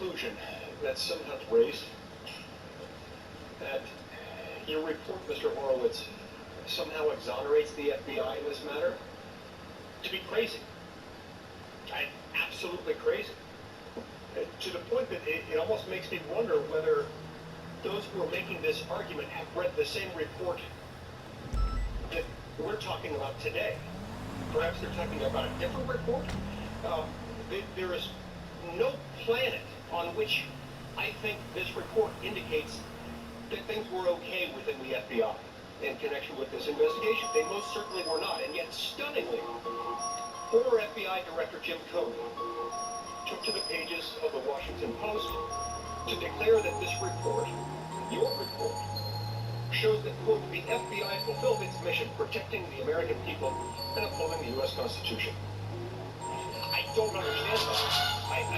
conclusion that's sometimes raised that your report, Mr. Horowitz, somehow exonerates the FBI in this matter to be crazy. Absolutely crazy. To the point that it almost makes me wonder whether those who are making this argument have read the same report that we're talking about today. Perhaps they're talking about a different report. There is no planet on which I think this report indicates that things were okay within the FBI in connection with this investigation. They most certainly were not. And yet, stunningly, former FBI Director Jim Comey took to the pages of the Washington Post to declare that this report, your report, shows that, quote, the FBI fulfilled its mission protecting the American people and upholding the U.S. Constitution. I don't understand that. I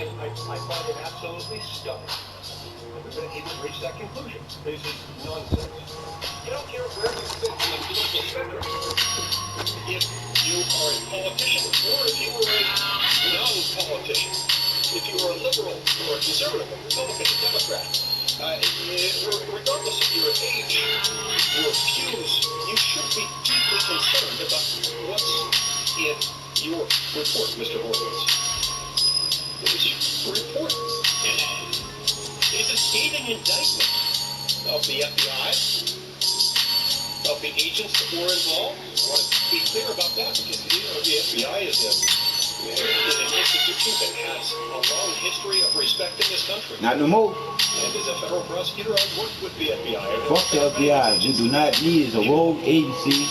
find it absolutely stunning that he would reach that conclusion. This is nonsense. I don't care where you sit in the political spectrum. If you are a politician, or if you are a non-politician, if you are a liberal or a conservative, a Republican, a Democrat, regardless of your age, your views, you should be deeply concerned about what's in your report, Mr. Horowitz. This report is a scathing indictment of the FBI, of the agents that were involved. I want to be clear about that because the FBI is an institution that has a long history of respect in this country. Not no more. And as a federal prosecutor, I've worked with the FBI. Fuck the FBI. We do not need is a rogue agency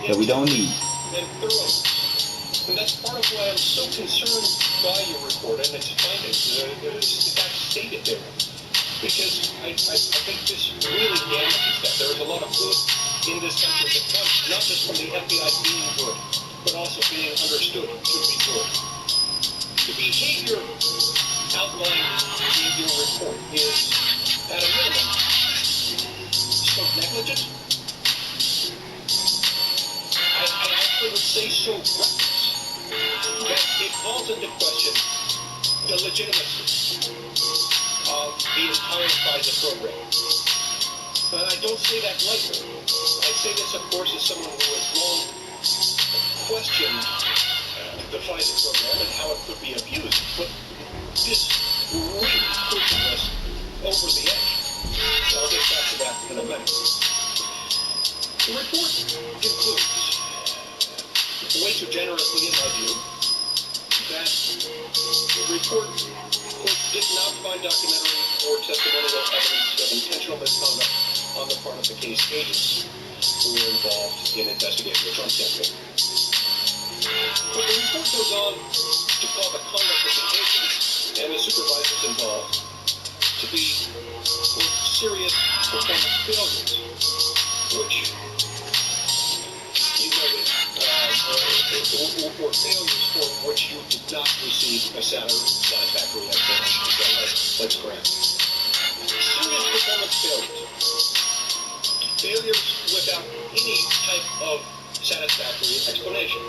that we don't need. And thorough. And that's part of why I'm so concerned by your report and its findings, that's stated there. Because I think this really damages that. There is a lot of good in this country that comes not just from the FBI being good, but also being understood to be good. The behavior outlined in your report is, at a minimum, so negligent. I actually would say so reckless that it calls into question the legitimacy of the entire FISA program. And I don't say that lightly. I say this, of course, as someone who has long questioned the FISA program and how it could be abused. But this really pushes us over the edge. I'll get back to that in a minute. The report concludes, way too generously in my view, that the report, quote, did not find documentary or testimonial evidence of intentional misconduct on the part of the case agents who were involved in investigating the Trump campaign. But the report goes on to call the conduct of the agents and the supervisors involved to be, quote, serious performance failures, which you noted or failures for which you did not receive a satisfactory explanation. So let's correct. Serious performance failures without any type of satisfactory explanation.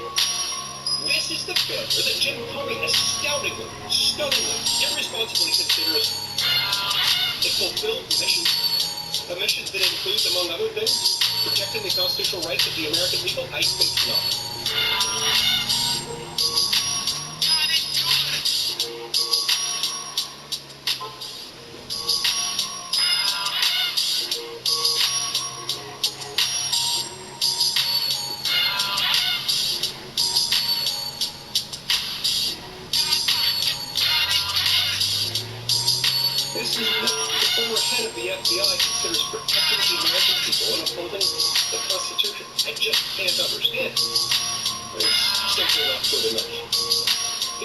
This is the failure that Jim Comey astoundingly, stunningly, irresponsibly considers a fulfilled mission. A mission that includes, among other things, protecting the constitutional rights of the American people? I think not. This is what the former head of the FBI considers protecting the American people and upholding the Constitution. I just can't understand. It's simply not good enough.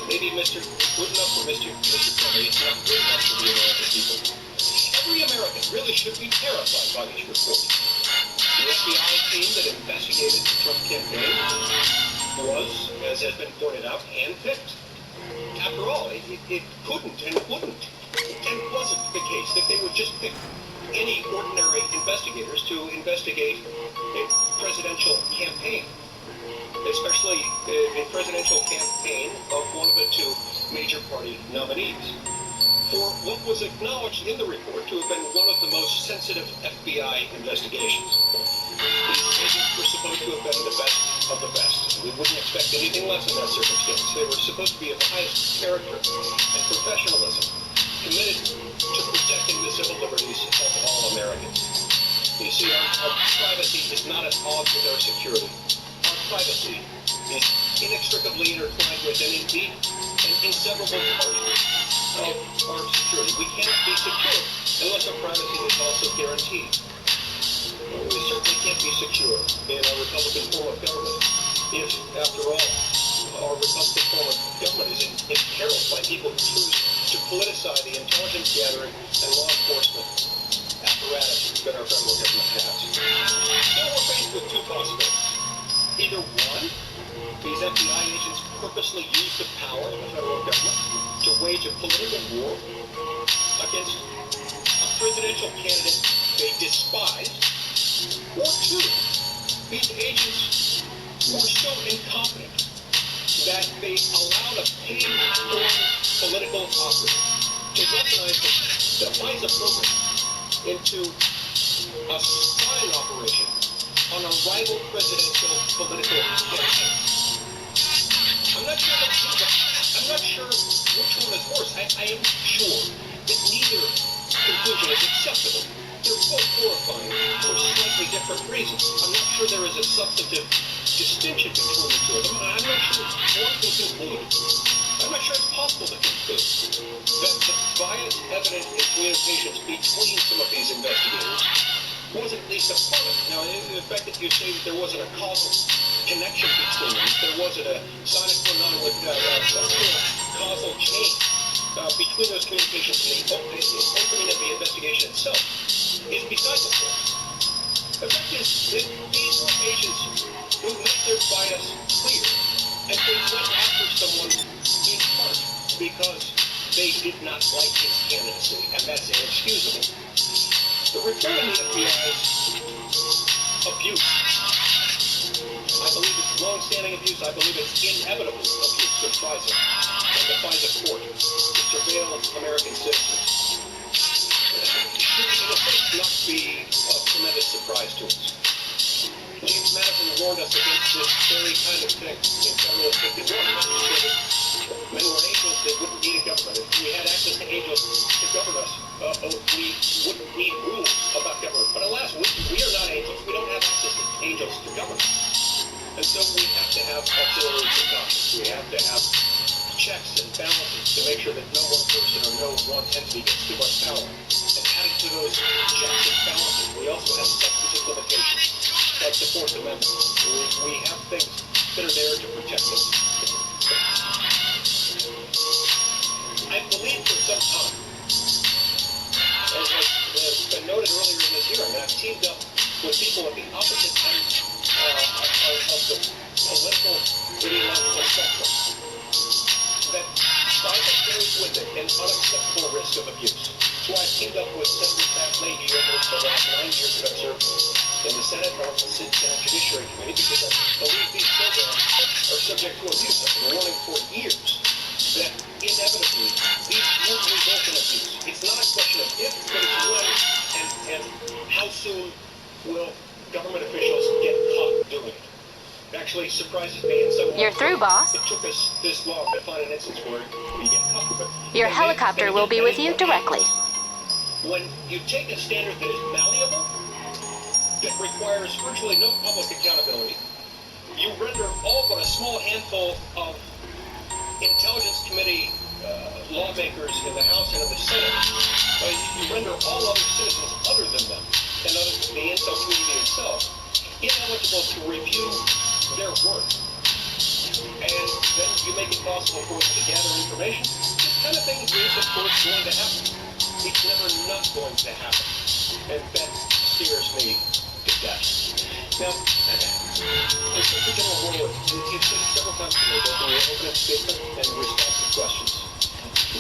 It may be good enough for Mr. Comey. It's not good enough for the American people. Every American really should be terrified by this report. The FBI team that investigated the Trump campaign was, as has been pointed out, handpicked. After all, it couldn't and wouldn't and wasn't the case that they would just pick any ordinary investigators to investigate a presidential campaign, especially a presidential campaign of one of the two major party nominees. for what was acknowledged in the report to have been one of the most sensitive FBI investigations. These agents were supposed to have been the best of the best. We wouldn't expect anything less in that circumstance. They were supposed to be of the highest character and professionalism, committed to protecting the civil liberties of all Americans. You see, our privacy is not at odds with our security. Our privacy is inextricably intertwined with and indeed an inseparable part of our security. We cannot be secure unless our privacy is also guaranteed. We certainly can't be secure in a Republican form of government if, after all, our Republican form of government is imperiled by people who choose to politicize the intelligence gathering and law enforcement apparatus that our federal government has. So we're faced with two possibilities. Either one, these FBI agents purposely use the power of the federal government to wage a political war against a presidential candidate they despise, or two, these agents were so incompetent that they allowed a paid foreign political operative to weaponize the FISA program into a spying operation on a rival presidential political campaign. I'm not sure which one is worse. I am sure that neither conclusion is acceptable. They're both horrifying for slightly different reasons. I'm not sure there is a substantive distinction between the two of them. I'm not sure one can conclude. I'm not sure it's possible to conclude that the bias evident in communications between some of these investigators was at least a part of it. Now, the fact that you say that there wasn't a causal connection between them, there wasn't a sine qua non with causal chain between those communications and the opening of the investigation itself, is beside the point. The fact is that these were agents who made their bias clear, and they went after someone in part because they did not like his candidacy, and that's inexcusable. The report on the FBI's abuse, I believe it's long-standing abuse, I believe it's inevitable abuse of FISA and the FISA court to surveil American citizens, should in effect not be a tremendous surprise to us. James Madison warned us against this very kind of thing in Federalist 51. He said that men were angels, they wouldn't need a government. If we had access to angels to govern us, we wouldn't need rules about government. But alas, we are not angels. We don't have access to angels to govern us. And so we have to have auxiliary precautions. We have to have checks and balances to make sure that no one person or no one entity gets too much power. And added to those checks and balances, we also have substantive limitations, like the Fourth Amendment. We have things that are there to protect us. I believe for some time, as has been noted earlier in this hearing, that I've teamed up with people at the opposite end of the political ideological spectrum, that FISA carries with it an unacceptable risk of abuse. That's why I've teamed up with Senator Pat Leahy over the last 9 years that I've served in the Senate and also the Senate Judiciary Committee, because I believe these programs are subject to abuse. I've been warning for years that inevitably these will result in abuse. It's not a question of if, but it's when and how soon will government officials get caught doing it. It actually surprises me in some ways. You're through, boss. It took us this long to find an instance where you get caught. But Your helicopter will be with you directly. When you take a standard that is malleable, that requires virtually no public accountability, you render all but a small handful of Intelligence Committee lawmakers in the House and in the Senate, you render all other citizens other than them, and the Intel community itself, ineligible to review their work. And then you make it possible for them to gather information. This kind of thing is, of course, going to happen. It's never not going to happen. And that scares me to death. Now, Mr. General Horowitz, you've said several times today, both in your opening statement and in response to questions,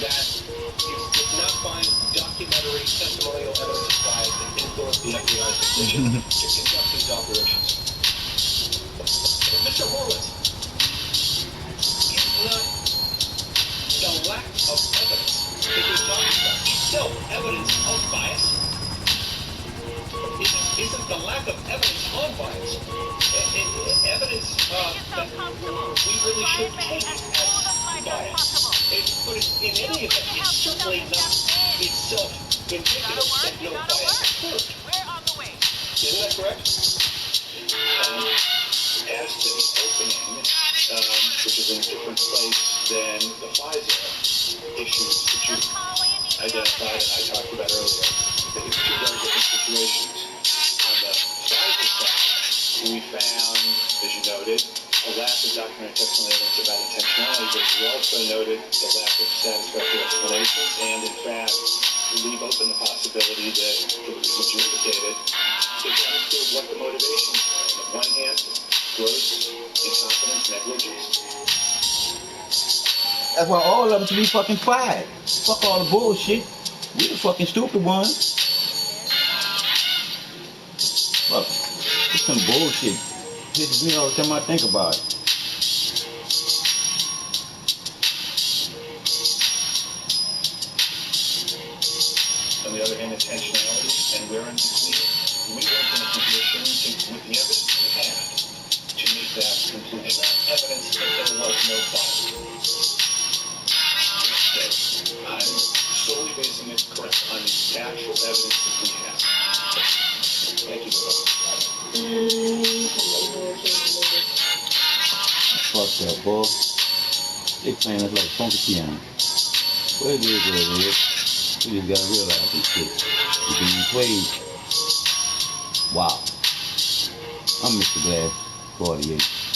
that you did not find documentary testimonial evidence of bias that influenced the FBI's decision to conduct these operations. Mr. Horowitz, is not the lack of evidence that you're talking about. Still, evidence of bias isn't the lack of evidence on bias. Evidence that we really should take as bias. But in any event, it's certainly not itself indicative that no bias occurred. Isn't that correct? As to the opening, which is in a different place than the FISA issues that you identified and I talked about earlier, it's two very different situations. On the FISA side, we found, as you noted, a lack of documentary testimony evidence about intentionality, but we also noted the lack of satisfactory explanations, and in fact, we leave open the possibility that, for the reasons you indicated, it's unclear what the motivations were. On the one hand, gross incompetence, negligence. That's why all of them should be fucking fired. Fuck all the bullshit. We the fucking stupid ones. Fuck. It's some bullshit. Pisses me all the time I think about it. On the other hand, intentionality, and we're in between. We weren't in a position with the evidence we had to make that conclusion. Not evidence that there was no bias. I'm solely basing it correct on the actual evidence that we have. Thank you very much. Fuck that, boy. They playing us like funky piano. What it is, what it is. We just gotta realize this shit. We're being played. Wow. I'm Mr. Glass, 48.